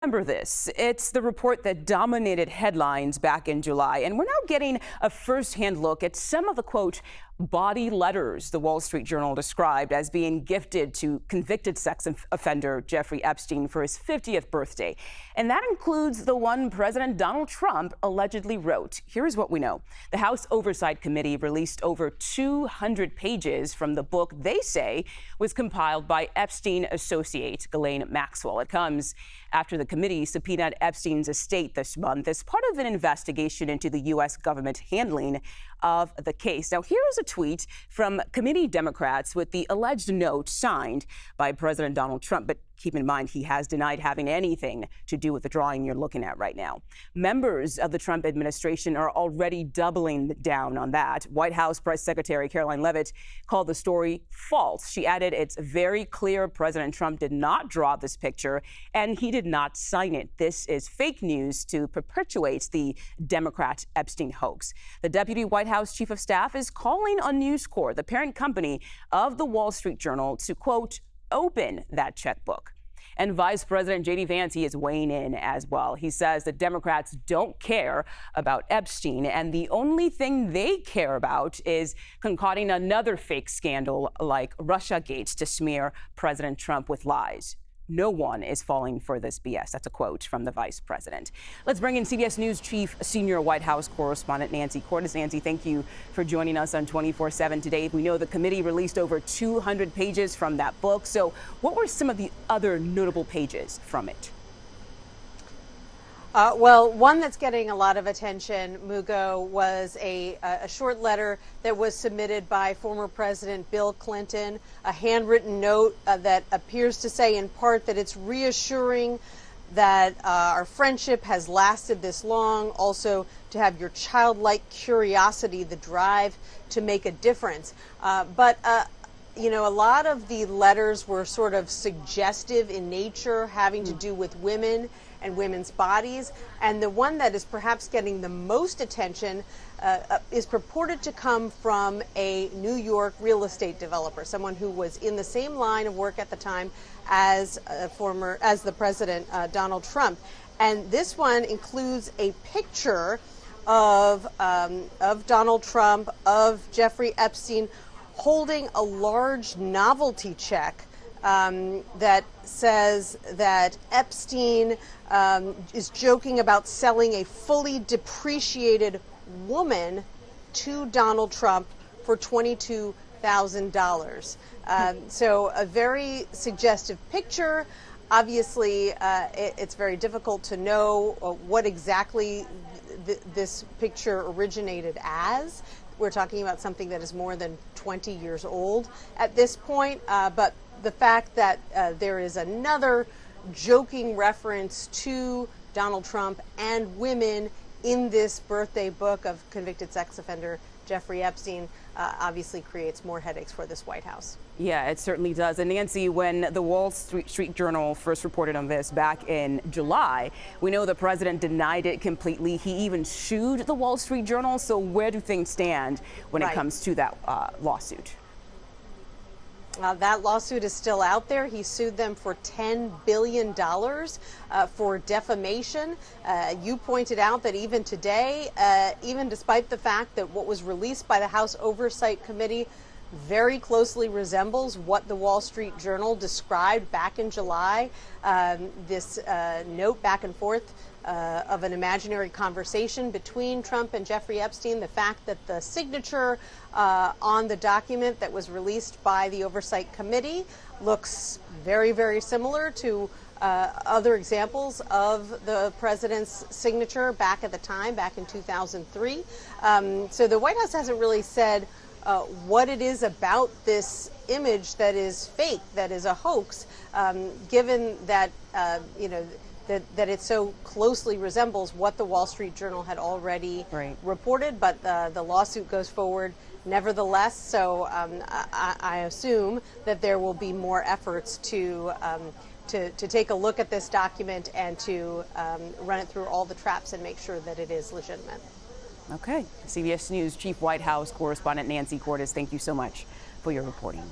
Remember this. It's the report that dominated headlines back in July, and we're now getting a first-hand look at some of the, quote, body letters the Wall Street Journal described as being gifted to convicted sex offender Jeffrey Epstein for his 50th birthday. And that includes the one President Donald Trump allegedly wrote. Here's what we know. The House Oversight Committee released over 200 pages from the book they say was compiled by Epstein associate Ghislaine Maxwell. It comes after the committee subpoenaed Epstein's estate this month as part of an investigation into the U.S. government handling of the case. Now, here is a tweet from committee Democrats with the alleged note signed by President Donald Trump. But keep in mind, he has denied having anything to do with the drawing you're looking at right now. Members of the Trump administration are already doubling down on that. White House Press Secretary Caroline Leavitt called the story false. She added, it's very clear President Trump did not draw this picture and he did not sign it. This is fake news to perpetuate the Democrat Epstein hoax. The deputy White House chief of staff is calling on News Corp, the parent company of the Wall Street Journal, to, quote, open that checkbook. And Vice President J.D. Vance, he is weighing in as well. He says the Democrats don't care about Epstein, and the only thing they care about is concocting another fake scandal like Russiagate to smear President Trump with lies. No one is falling for this BS. That's a quote from the vice president. Let's bring in CBS News chief, senior White House correspondent Nancy Cordes. Nancy, thank you for joining us on 24/7 today. We know the committee released over 200 pages from that book. So what were some of the other notable pages from it? Well, one that's getting a lot of attention, Mugo, was a short letter that was submitted by former President Bill Clinton, a handwritten note that appears to say in part that it's reassuring that our friendship has lasted this long, also to have your childlike curiosity, the drive to make a difference. You know, a lot of the letters were sort of suggestive in nature, having to do with women and women's bodies. And the one that is perhaps getting the most attention is purported to come from a New York real estate developer, someone who was in the same line of work at the time as the president, Donald Trump. And this one includes a picture of Donald Trump, of Jeffrey Epstein, holding a large novelty check that says that Epstein is joking about selling a fully depreciated woman to Donald Trump for $22,000. So a very suggestive picture. Obviously, it's very difficult to know what exactly this picture originated as. We're talking about something that is more than 20 years old at this point, but the fact that there is another joking reference to Donald Trump and women in this birthday book of convicted sex offender Jeffrey Epstein obviously creates more headaches for this White House. Yeah, it certainly does. And Nancy, when the Wall Street Journal first reported on this back in July, we know the president denied it completely. He even sued the Wall Street Journal. So where do things stand when it comes to that lawsuit? That lawsuit is still out there. He sued them for $10 billion for defamation. You pointed out that even today, even despite the fact that what was released by the House Oversight Committee very closely resembles what the Wall Street Journal described back in July, this note back and forth of an imaginary conversation between Trump and Jeffrey Epstein, the fact that the signature on the document that was released by the Oversight Committee looks very, very similar to other examples of the president's signature back at the time, back in 2003. So the White House hasn't really said what it is about this image that is fake, that is a hoax, given that, that it so closely resembles what the Wall Street Journal had already reported. But the lawsuit goes forward nevertheless. So I assume that there will be more efforts to take a look at this document and to run it through all the traps and make sure that it is legitimate. Okay. CBS News Chief White House correspondent Nancy Cordes, thank you so much for your reporting.